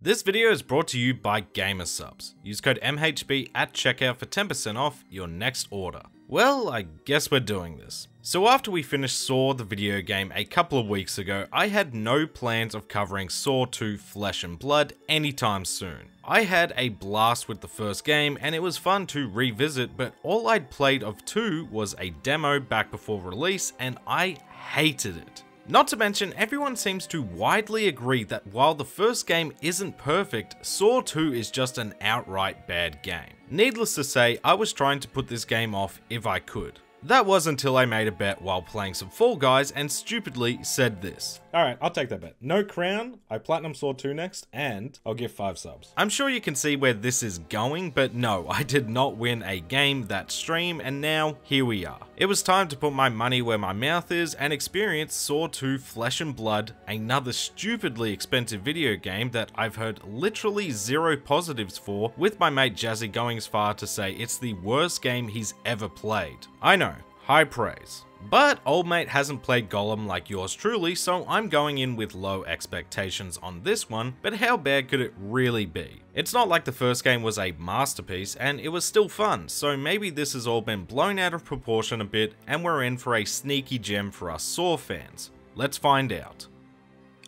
This video is brought to you by Gamersubs. Use code MHB at checkout for 10% off your next order. Well, I guess we're doing this. So after we finished Saw the video game a couple of weeks ago, I had no plans of covering Saw 2 Flesh and Blood anytime soon. I had a blast with the first game and it was fun to revisit, but all I'd played of 2 was a demo back before release and I hated it. Not to mention, everyone seems to widely agree that while the first game isn't perfect, Saw 2 is just an outright bad game. Needless to say, I was trying to put this game off if I could. That was until I made a bet while playing some Fall Guys and stupidly said this. Alright, I'll take that bet. No crown, I platinum Saw 2 next, and I'll give 5 subs. I'm sure you can see where this is going, but no, I did not win a game that stream, and now here we are. It was time to put my money where my mouth is and experience Saw 2 Flesh and Blood, another stupidly expensive video game that I've heard literally zero positives for, with my mate Jazzy going as far to say it's the worst game he's ever played. I know, high praise. But old mate hasn't played Gollum like yours truly, so I'm going in with low expectations on this one, but how bad could it really be? It's not like the first game was a masterpiece and it was still fun, so maybe this has all been blown out of proportion a bit and we're in for a sneaky gem for us Saw fans. Let's find out.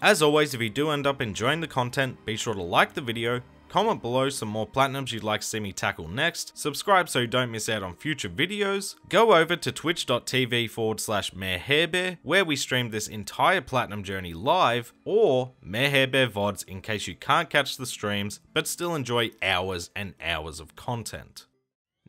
As always, if you do end up enjoying the content, be sure to like the video, comment below some more platinums you'd like to see me tackle next, subscribe so you don't miss out on future videos, go over to twitch.tv/MayorHairBear where we stream this entire platinum journey live, or MayorHairBear VODs in case you can't catch the streams but still enjoy hours and hours of content.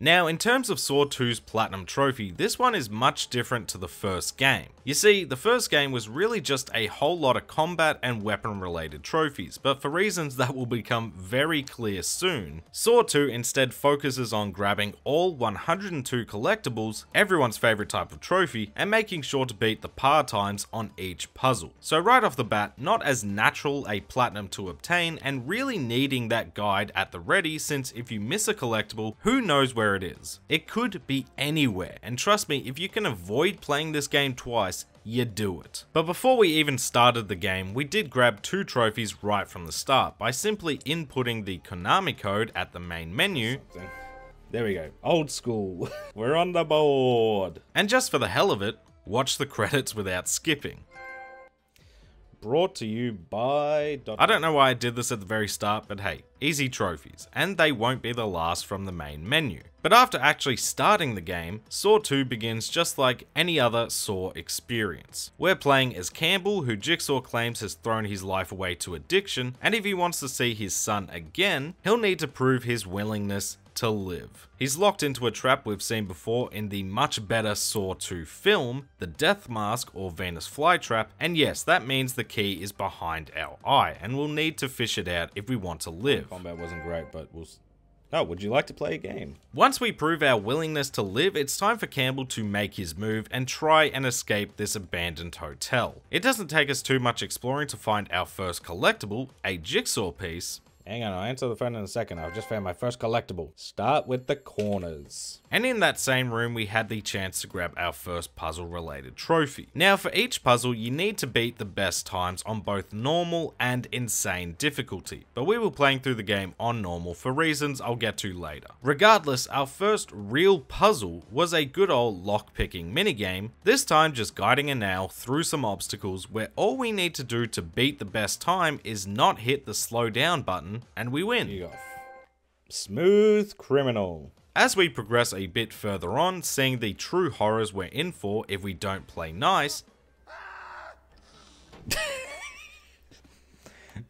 Now, in terms of Saw 2's Platinum Trophy, this one is much different to the first game. You see, the first game was really just a whole lot of combat and weapon related trophies, but for reasons that will become very clear soon, Saw 2 instead focuses on grabbing all 102 collectibles, everyone's favourite type of trophy, and making sure to beat the par times on each puzzle. So right off the bat, not as natural a platinum to obtain, and really needing that guide at the ready, since if you miss a collectible, who knows where it is. It could be anywhere, and trust me, if you can avoid playing this game twice, you do it. But before we even started the game, we did grab 2 trophies right from the start by simply inputting the Konami code at the main menu. There we go. Old school. We're on the board. And just for the hell of it, watch the credits without skipping. Brought to you by... I don't know why I did this at the very start, but hey, easy trophies, and they won't be the last from the main menu. But after actually starting the game, Saw 2 begins just like any other Saw experience. We're playing as Campbell, who Jigsaw claims has thrown his life away to addiction, and if he wants to see his son again, he'll need to prove his willingness to live. He's locked into a trap we've seen before in the much better Saw 2 film, the Death Mask or Venus Flytrap, and yes, that means the key is behind our eye, and we'll need to fish it out if we want to live. Combat wasn't great, but we'll... Oh, would you like to play a game? Once we prove our willingness to live, it's time for Campbell to make his move and try and escape this abandoned hotel. It doesn't take us too much exploring to find our first collectible, a jigsaw piece. Hang on, I'll answer the phone in a second. I've just found my first collectible. Start with the corners. And in that same room, we had the chance to grab our first puzzle-related trophy. Now, for each puzzle, you need to beat the best times on both normal and insane difficulty, but we were playing through the game on normal for reasons I'll get to later. Regardless, our first real puzzle was a good old lock-picking minigame, this time just guiding a nail through some obstacles where all we need to do to beat the best time is not hit the slow down button, and we win. You go. Smooth criminal. As we progress a bit further on, seeing the true horrors we're in for if we don't play nice,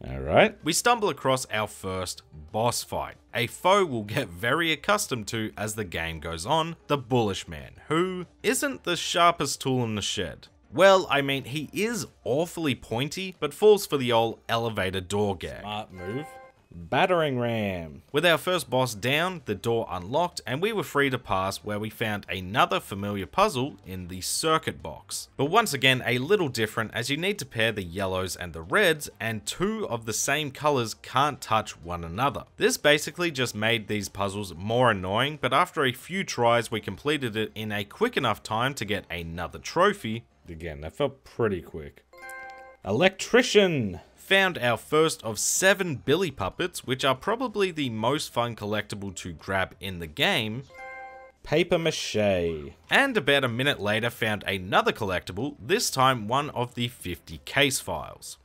alright, we stumble across our first boss fight, a foe we'll get very accustomed to as the game goes on, the Bullish Man, who isn't the sharpest tool in the shed. Well, I mean, he is awfully pointy, but falls for the old elevator door gag. Smart move. Battering ram. With our first boss down, the door unlocked, and we were free to pass where we found another familiar puzzle in the circuit box. But once again, a little different as you need to pair the yellows and the reds, and 2 of the same colors can't touch one another. This basically just made these puzzles more annoying, but after a few tries, we completed it in a quick enough time to get another trophy. Again, that felt pretty quick. Electrician. found our first of 7 Billy puppets, which are probably the most fun collectible to grab in the game, Paper mache. and about a minute later found another collectible, this time one of the 50 case files.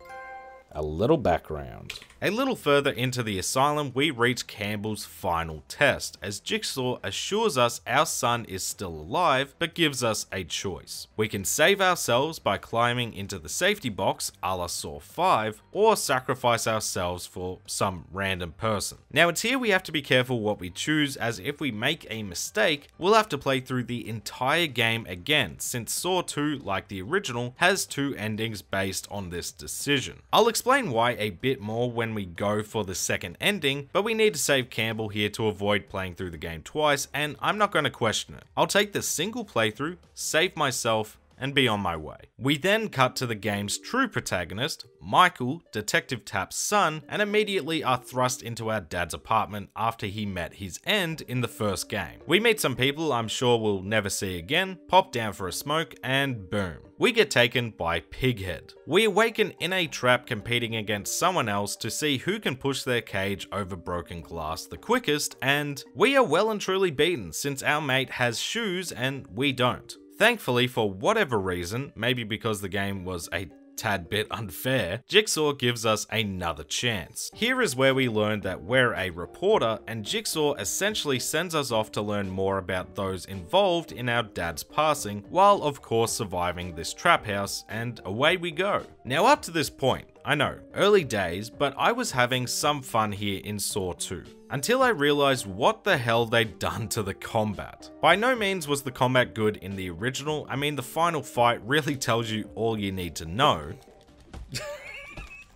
A little background. A little further into the asylum, we reach Campbell's final test, as Jigsaw assures us our son is still alive, but gives us a choice. We can save ourselves by climbing into the safety box a la Saw 5, or sacrifice ourselves for some random person. Now it's here we have to be careful what we choose, as if we make a mistake, we'll have to play through the entire game again, since Saw 2, like the original, has 2 endings based on this decision. I'll explain why a bit more when we go for the second ending, but we need to save Campbell here to avoid playing through the game twice, and I'm not going to question it. I'll take the single playthrough, save myself, and be on my way. We then cut to the game's true protagonist, Michael, Detective Tapp's son, and immediately are thrust into our dad's apartment after he met his end in the first game. We meet some people I'm sure we'll never see again, pop down for a smoke, and boom. We get taken by Pighead. We awaken in a trap competing against someone else to see who can push their cage over broken glass the quickest, and we are well and truly beaten since our mate has shoes and we don't. Thankfully, for whatever reason, maybe because the game was a tad bit unfair, Jigsaw gives us another chance. Here is where we learn that we're a reporter, and Jigsaw essentially sends us off to learn more about those involved in our dad's passing, while of course surviving this trap house, and away we go. Now up to this point, I know, early days, but I was having some fun here in Saw 2. Until I realized what the hell they'd done to the combat. By no means was the combat good in the original. I mean, the final fight really tells you all you need to know.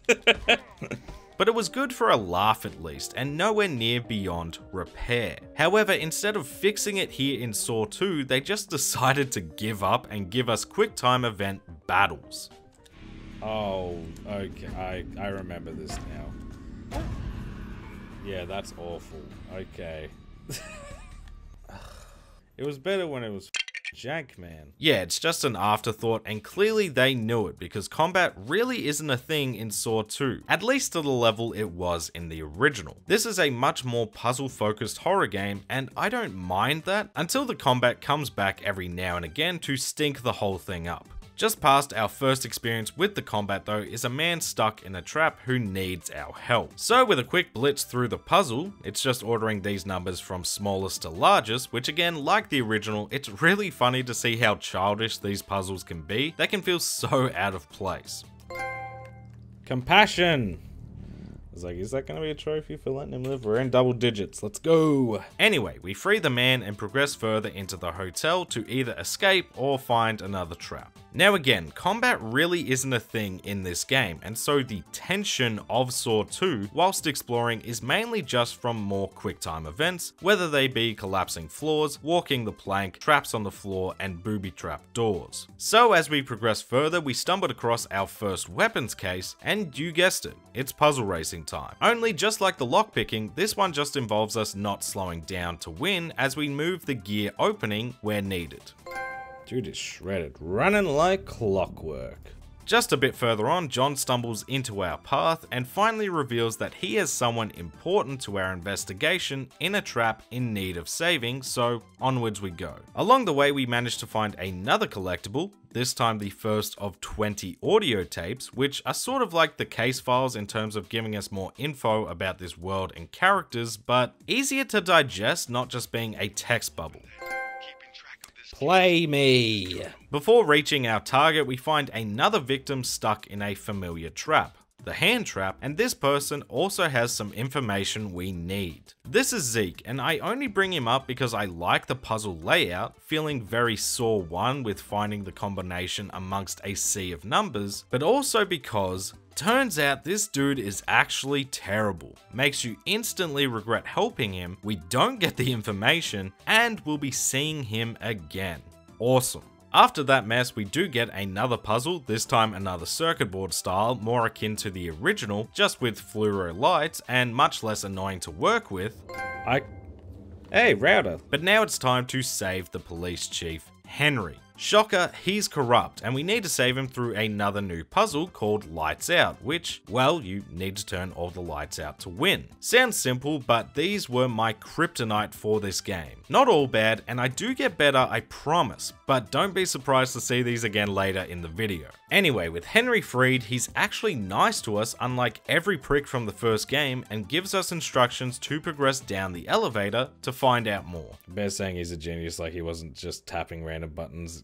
But it was good for a laugh at least, and nowhere near beyond repair. However, instead of fixing it here in Saw 2, they just decided to give up and give us quick time event battles. Oh, okay. I remember this now. Yeah, that's awful. Okay. It was better when it was jank, man. Yeah, it's just an afterthought, and clearly they knew it because combat really isn't a thing in Saw 2, at least to the level it was in the original. This is a much more puzzle-focused horror game, and I don't mind that until the combat comes back every now and again to stink the whole thing up. Just past our first experience with the combat though is a man stuck in a trap who needs our help. So with a quick blitz through the puzzle, it's just ordering these numbers from smallest to largest, which again, like the original, it's really funny to see how childish these puzzles can be. They can feel so out of place. Compassion! I was like, is that gonna be a trophy for letting him live? We're in double digits, let's go! Anyway, we free the man and progress further into the hotel to either escape or find another trap. Now again, combat really isn't a thing in this game, and so the tension of Saw 2 whilst exploring is mainly just from more quick time events, whether they be collapsing floors, walking the plank, traps on the floor, and booby trap doors. So as we progress further, we stumbled across our first weapons case, and you guessed it, it's puzzle racing time. Only just like the lockpicking, this one just involves us not slowing down to win as we move the gear opening where needed. Dude is shredded, running like clockwork. Just a bit further on, John stumbles into our path and finally reveals that he has someone important to our investigation in a trap in need of saving, so onwards we go. Along the way, we manage to find another collectible, this time the first of 20 audio tapes, which are sort of like the case files in terms of giving us more info about this world and characters, but easier to digest, not just being a text bubble. Play me! Before reaching our target, we find another victim stuck in a familiar trap, the hand trap, and this person also has some information we need. This is Zeke, and I only bring him up because I like the puzzle layout, feeling very Saw 1 with finding the combination amongst a sea of numbers, but also because turns out this dude is actually terrible, makes you instantly regret helping him, we don't get the information, and we'll be seeing him again. Awesome. After that mess, we do get another puzzle, this time another circuit board style, more akin to the original, just with fluoro lights and much less annoying to work with. Hey, router. But now it's time to save the police chief, Henry. Shocker, he's corrupt, and we need to save him through another new puzzle called Lights Out, which, well, you need to turn all the lights out to win. Sounds simple, but these were my kryptonite for this game. Not all bad, and I do get better, I promise, but don't be surprised to see these again later in the video. Anyway, with Henry freed, he's actually nice to us unlike every prick from the first game, and gives us instructions to progress down the elevator to find out more. Bear saying he's a genius, like he wasn't just tapping random buttons.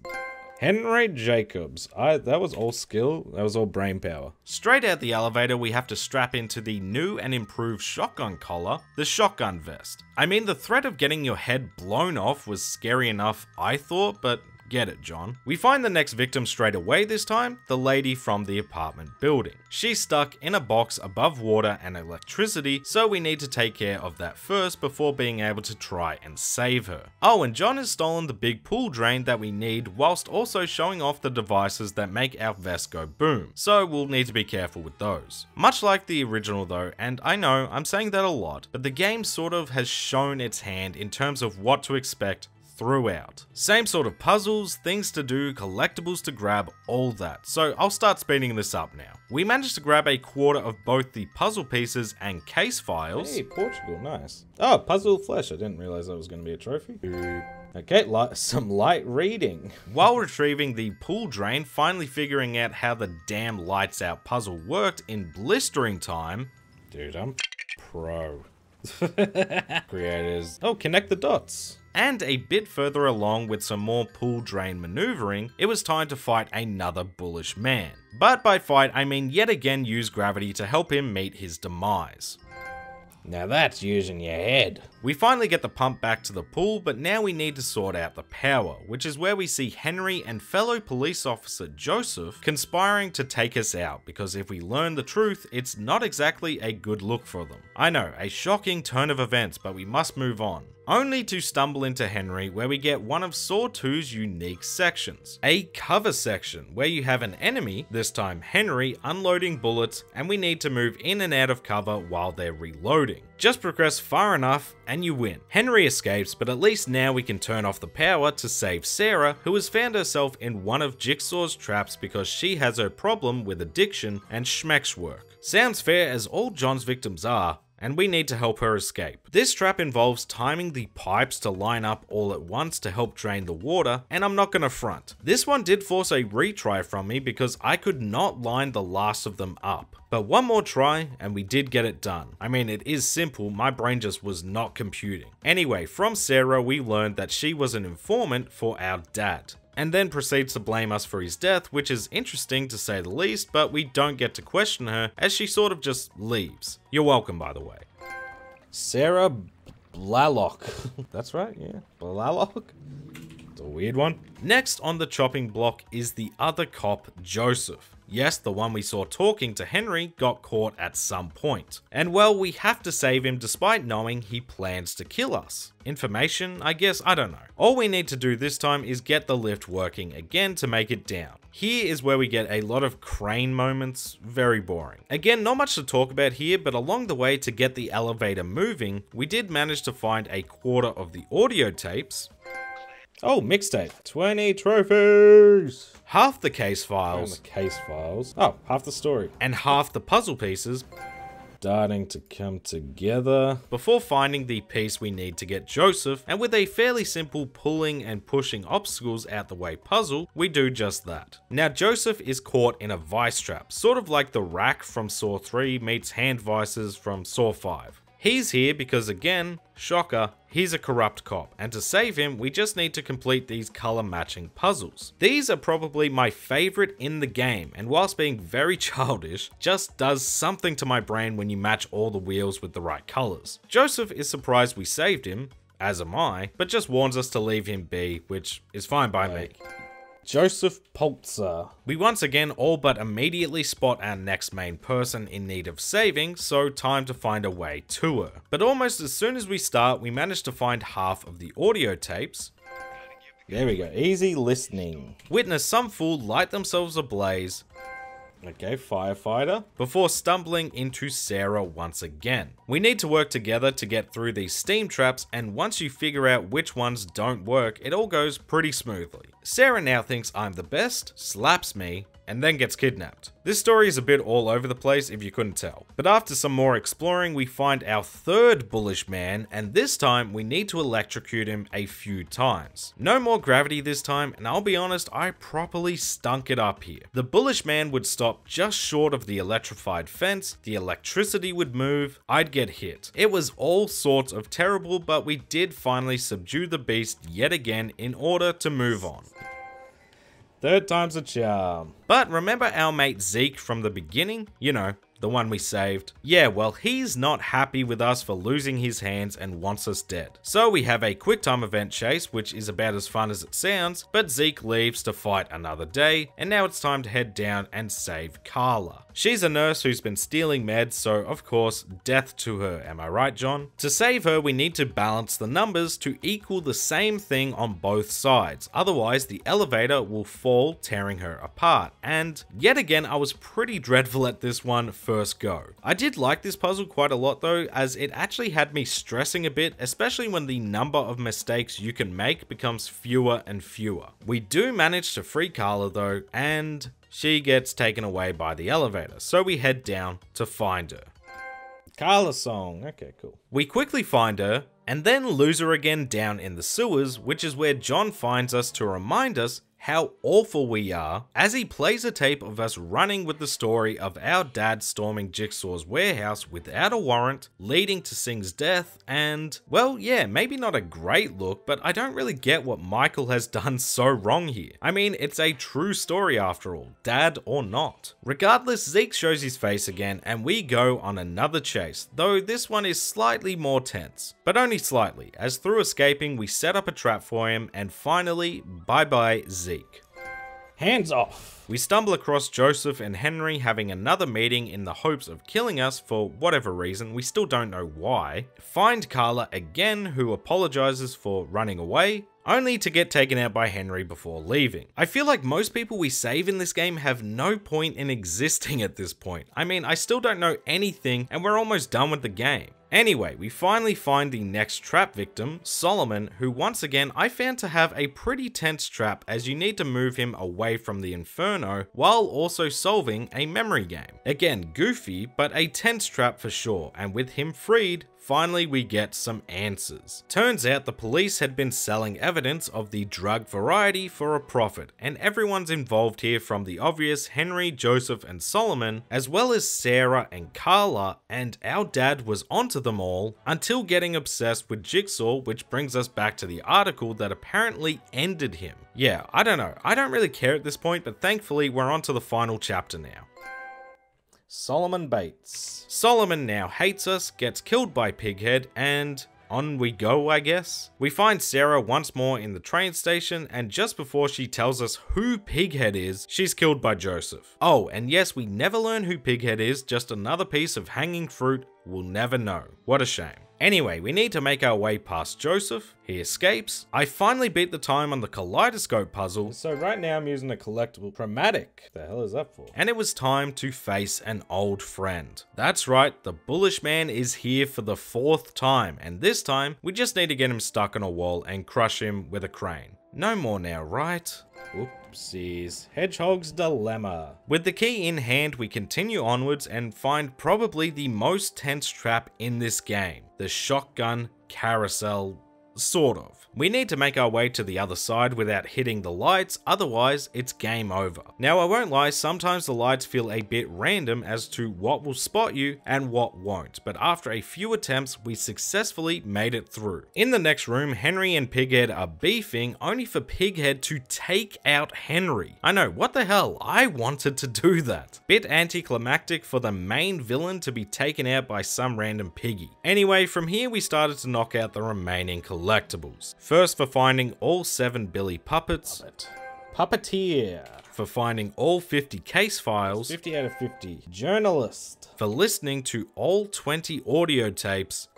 Henry Jacobs. That was all skill, that was all brain power. Straight out the elevator, we have to strap into the new and improved shotgun collar, the shotgun vest. I mean, the threat of getting your head blown off was scary enough, I thought, but get it, John. We find the next victim straight away this time, the lady from the apartment building. She's stuck in a box above water and electricity, so we need to take care of that first before being able to try and save her. Oh, and John has stolen the big pool drain that we need, whilst also showing off the devices that make our vest go boom, so we'll need to be careful with those. Much like the original though, and I know I'm saying that a lot, but the game sort of has shown its hand in terms of what to expect throughout. Same sort of puzzles, things to do, collectibles to grab, all that. So I'll start speeding this up now. We managed to grab a quarter of both the puzzle pieces and case files. Hey, Portugal, nice. Oh, puzzle flesh. I didn't realize that was going to be a trophy. Okay, some light reading. While retrieving the pool drain, finally figuring out how the damn lights out puzzle worked in blistering time. Dude, I'm pro. Creators. Oh, connect the dots. And a bit further along with some more pool drain maneuvering, it was time to fight another bullish man. But by fight, I mean yet again use gravity to help him meet his demise. Now that's using your head. We finally get the pump back to the pool, but now we need to sort out the power, which is where we see Henry and fellow police officer Joseph conspiring to take us out, because if we learn the truth, it's not exactly a good look for them. I know, a shocking turn of events, but we must move on. Only to stumble into Henry, where we get one of Saw 2's unique sections. A cover section, where you have an enemy, this time Henry, unloading bullets, and we need to move in and out of cover while they're reloading. Just progress far enough and you win. Henry escapes, but at least now we can turn off the power to save Sarah, who has found herself in one of Jigsaw's traps because she has her problem with addiction and schmeck's work. Sounds fair, as all John's victims are, and we need to help her escape. This trap involves timing the pipes to line up all at once to help drain the water, and I'm not gonna front. This one did force a retry from me because I could not line the last of them up. But one more try and we did get it done. I mean, it is simple, my brain just was not computing. Anyway, from Sarah we learned that she was an informant for our dad, and then proceeds to blame us for his death, which is interesting to say the least, but we don't get to question her as she sort of just leaves. You're welcome, by the way. Sarah Blalock. That's right, yeah. Blalock? It's a weird one. Next on the chopping block is the other cop, Joseph. Yes, the one we saw talking to Henry got caught at some point. And well, we have to save him despite knowing he plans to kill us. Information, I guess, I don't know. All we need to do this time is get the lift working again to make it down. Here is where we get a lot of crane moments, very boring. Again, not much to talk about here, but along the way to get the elevator moving, we did manage to find a quarter of the audio tapes. Oh, mixtape. 20 trophies. Half the case files. Oh, half the story. And half the puzzle pieces. Starting to come together. Before finding the piece we need to get Joseph, and with a fairly simple pulling and pushing obstacles out the way puzzle, we do just that. Now Joseph is caught in a vice trap, sort of like the rack from Saw 3 meets hand vices from Saw 5. He's here because, again, shocker, he's a corrupt cop, and to save him, we just need to complete these color matching puzzles. These are probably my favorite in the game, and whilst being very childish, just does something to my brain when you match all the wheels with the right colors. Joseph is surprised we saved him, as am I, but just warns us to leave him be, which is fine by me. Joseph Polzer. We once again all but immediately spot our next main person in need of saving, so time to find a way to her. But almost as soon as we start, we manage to find half of the audio tapes. There we go, easy listening. Witness some fool light themselves ablaze. Okay, firefighter. Before stumbling into Sarah once again. We need to work together to get through these steam traps, and once you figure out which ones don't work, it all goes pretty smoothly. Sarah now thinks I'm the best, slaps me, and then gets kidnapped. This story is a bit all over the place if you couldn't tell. But after some more exploring, we find our third bullish man, and this time we need to electrocute him a few times. No more gravity this time, and I'll be honest, I properly stunk it up here. The bullish man would stop just short of the electrified fence, the electricity would move, I'd get hit. It was all sorts of terrible, but we did finally subdue the beast yet again in order to move on. Third time's a charm. But remember our mate Zeke from the beginning? You know, the one we saved. Yeah, well, he's not happy with us for losing his hands and wants us dead. So we have a quick time event chase, which is about as fun as it sounds, but Zeke leaves to fight another day, and now it's time to head down and save Carla. She's a nurse who's been stealing meds, so of course, death to her, am I right, John? To save her, we need to balance the numbers to equal the same thing on both sides, otherwise the elevator will fall, tearing her apart, and yet again I was pretty dreadful at this one first go. I did like this puzzle quite a lot though, as it actually had me stressing a bit, especially when the number of mistakes you can make becomes fewer and fewer. We do manage to free Carla though, and she gets taken away by the elevator, so we head down to find her. Carla song, okay, cool. We quickly find her, and then lose her again down in the sewers, which is where John finds us to remind us how awful we are, as he plays a tape of us running with the story of our dad storming Jigsaw's warehouse without a warrant, leading to Singh's death, and, well, yeah, maybe not a great look, but I don't really get what Michael has done so wrong here. I mean, it's a true story after all, dad or not. Regardless, Zeke shows his face again, and we go on another chase, though this one is slightly more tense. But only slightly, as through escaping, we set up a trap for him, and finally, bye-bye Zeke. Hands off! We stumble across Joseph and Henry having another meeting in the hopes of killing us for whatever reason, we still don't know why. Find Carla again, who apologizes for running away, only to get taken out by Henry before leaving. I feel like most people we save in this game have no point in existing at this point. I mean, I still don't know anything and we're almost done with the game. Anyway, we finally find the next trap victim, Solomon, who once again I found to have a pretty tense trap as you need to move him away from the inferno while also solving a memory game. Again, goofy, but a tense trap for sure, and with him freed, finally we get some answers. Turns out the police had been selling evidence of the drug variety for a profit, and everyone's involved here from the obvious Henry, Joseph and Solomon, as well as Sarah and Carla, and our dad was onto them all until getting obsessed with Jigsaw, which brings us back to the article that apparently ended him. Yeah, I don't know, I don't really care at this point, but thankfully we're on to the final chapter now. Solomon Bates. Solomon now hates us, gets killed by Pighead, and on we go, I guess. We find Sarah once more in the train station, and just before she tells us who Pighead is, she's killed by Joseph. Oh, and yes, we never learn who Pighead is, just another piece of hanging fruit we'll never know. What a shame. Anyway, we need to make our way past Joseph. He escapes. I finally beat the time on the kaleidoscope puzzle. So right now I'm using a collectible chromatic. The hell is that for? And it was time to face an old friend. That's right, the bullish man is here for the 4th time, and this time we just need to get him stuck on a wall and crush him with a crane. No more now, right? Oopsies. Hedgehog's Dilemma. With the key in hand, we continue onwards and find probably the most tense trap in this game. The shotgun carousel, sort of. We need to make our way to the other side without hitting the lights, otherwise it's game over. Now I won't lie, sometimes the lights feel a bit random as to what will spot you and what won't, but after a few attempts we successfully made it through. In the next room, Henry and Pighead are beefing, only for Pighead to take out Henry. I know, what the hell, I wanted to do that. Bit anticlimactic for the main villain to be taken out by some random piggy. Anyway, from here we started to knock out the remaining collectibles. First for finding all 7 Billy puppets. Puppeteer. For finding all 50 case files. 50 out of 50. Journalist. For listening to all 20 audio tapes.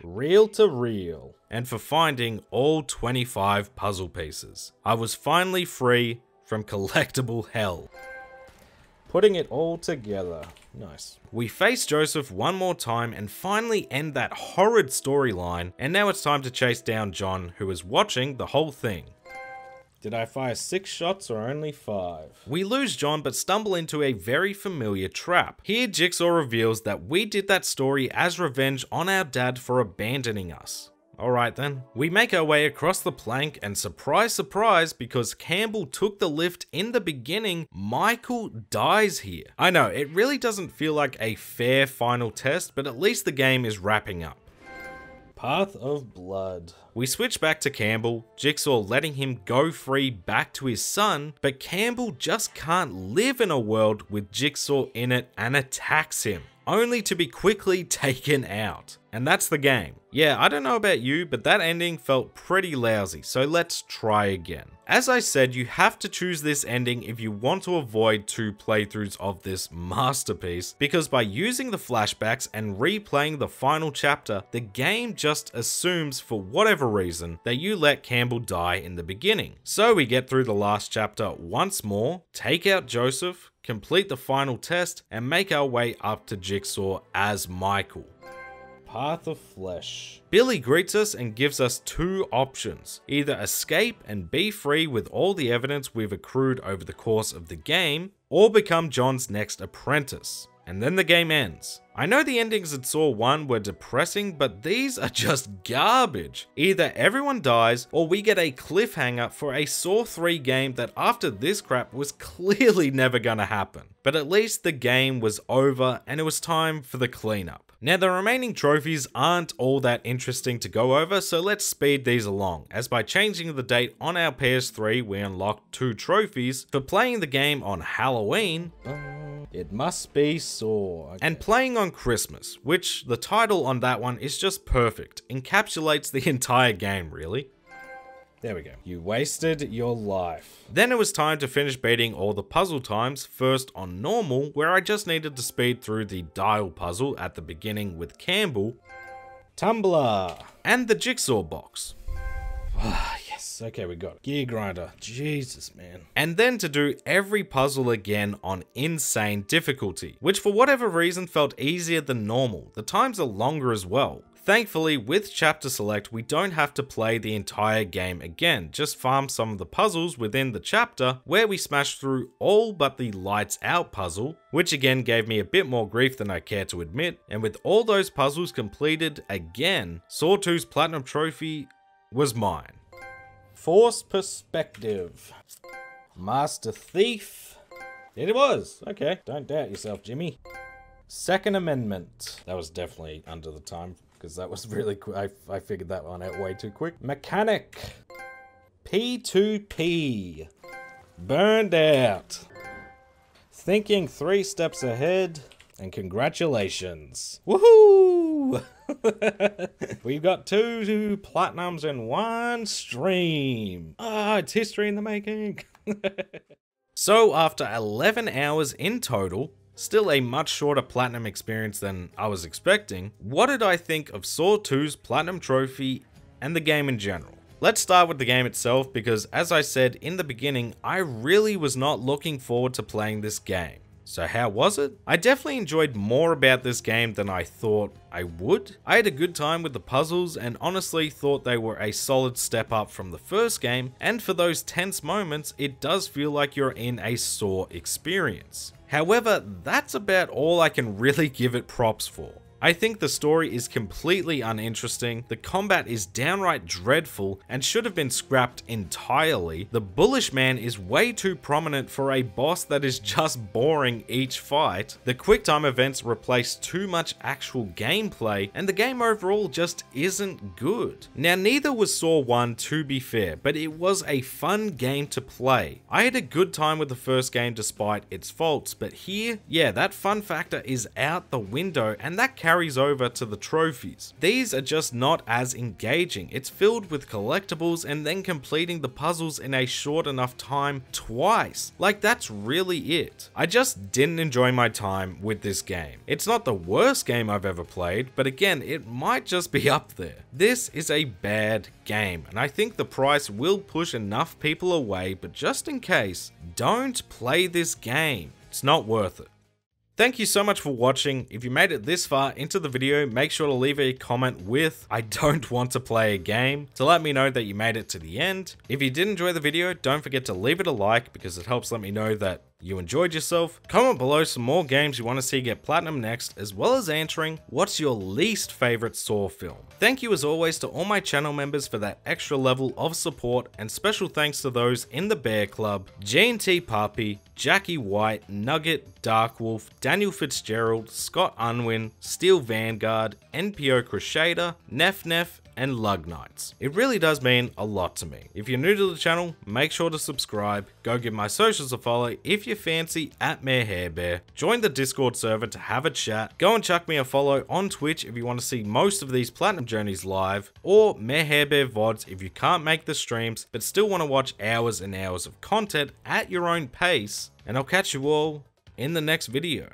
Reel to reel. And for finding all 25 puzzle pieces. I was finally free from collectible hell. Putting it all together. Nice. We face Joseph one more time and finally end that horrid storyline, and now it's time to chase down John, who is watching the whole thing. Did I fire 6 shots or only 5? We lose John but stumble into a very familiar trap. Here Jigsaw reveals that we did that story as revenge on our dad for abandoning us. Alright then. We make our way across the plank and surprise surprise, because Campbell took the lift in the beginning, Michael dies here. I know, it really doesn't feel like a fair final test, but at least the game is wrapping up. Path of Blood. We switch back to Campbell, Jigsaw letting him go free back to his son, but Campbell just can't live in a world with Jigsaw in it and attacks him, only to be quickly taken out. And that's the game. Yeah, I don't know about you, but that ending felt pretty lousy, so let's try again. As I said, you have to choose this ending if you want to avoid 2 playthroughs of this masterpiece, because by using the flashbacks and replaying the final chapter, the game just assumes, for whatever reason, that you let Campbell die in the beginning. So we get through the last chapter once more, take out Joseph, complete the final test, and make our way up to Jigsaw as Michael. Path of Flesh. Billy greets us and gives us 2 options. Either escape and be free with all the evidence we've accrued over the course of the game, or become John's next apprentice. And then the game ends. I know the endings in Saw 1 were depressing, but these are just garbage. Either everyone dies, or we get a cliffhanger for a Saw 3 game that after this crap was clearly never gonna happen. But at least the game was over and it was time for the cleanup. Now the remaining trophies aren't all that interesting to go over, so let's speed these along, as by changing the date on our PS3 we unlocked 2 trophies for playing the game on Halloween, it must be Saw. Okay. And playing on Christmas, which the title on that one is just perfect, encapsulates the entire game really. There we go. You wasted your life. Then it was time to finish beating all the puzzle times, first on normal, where I just needed to speed through the dial puzzle at the beginning with Campbell, Tumbler, and the jigsaw box. Yes, okay, we got it. Gear grinder. Jesus, man. And then to do every puzzle again on insane difficulty, which for whatever reason felt easier than normal. The times are longer as well. Thankfully, with Chapter Select, we don't have to play the entire game again, just farm some of the puzzles within the chapter, where we smashed through all but the Lights Out puzzle, which again gave me a bit more grief than I care to admit, and with all those puzzles completed again, Saw 2's Platinum Trophy was mine. Force Perspective. Master Thief. It was. Okay, don't doubt yourself, Jimmy. Second Amendment. That was definitely under the time, because that was really quick. I figured that one out way too quick. Mechanic. P2P. Burned Out. Thinking 3 steps ahead. And congratulations. Woohoo! We've got 2 platinums in 1 stream. Ah, it's history in the making. So after 11 hours in total, still a much shorter platinum experience than I was expecting, what did I think of Saw 2's Platinum Trophy and the game in general? Let's start with the game itself, because as I said in the beginning, I really was not looking forward to playing this game. So how was it? I definitely enjoyed more about this game than I thought I would. I had a good time with the puzzles and honestly thought they were a solid step up from the first game, and for those tense moments, it does feel like you're in a Saw experience. However, that's about all I can really give it props for. I think the story is completely uninteresting, the combat is downright dreadful and should have been scrapped entirely, the Bullish Man is way too prominent for a boss that is just boring each fight, the quick time events replace too much actual gameplay, and the game overall just isn't good. Now neither was Saw 1 to be fair, but it was a fun game to play. I had a good time with the first game despite its faults, but here, yeah, that fun factor is out the window, and that carries over to the trophies. These are just not as engaging. It's filled with collectibles and then completing the puzzles in a short enough time twice. Like, that's really it. I just didn't enjoy my time with this game. It's not the worst game I've ever played, but again, it might just be up there. This is a bad game, and I think the price will push enough people away, but just in case, don't play this game. It's not worth it. Thank you so much for watching. If you made it this far into the video, make sure to leave a comment with "I don't want to play a game" to let me know that you made it to the end. If you did enjoy the video, don't forget to leave it a like because it helps let me know that you enjoyed yourself. Comment below some more games you want to see get platinum next, as well as answering what's your least favorite Saw film. Thank you as always to all my channel members for that extra level of support, and special thanks to those in the Bear Club: G&T Papi, Jackie White, Nugget, Darkwolf, Daniel Fitzgerald, Scott Unwin, Steel Vanguard, NPO Crusader, Nef, and Lug Knights. It really does mean a lot to me. If you're new to the channel, make sure to subscribe, go give my socials a follow if you fancy at MayorHairBear, join the Discord server to have a chat, go and chuck me a follow on Twitch if you want to see most of these Platinum Journeys live, or MayorHairBear VODs if you can't make the streams but still want to watch hours and hours of content at your own pace, and I'll catch you all in the next video.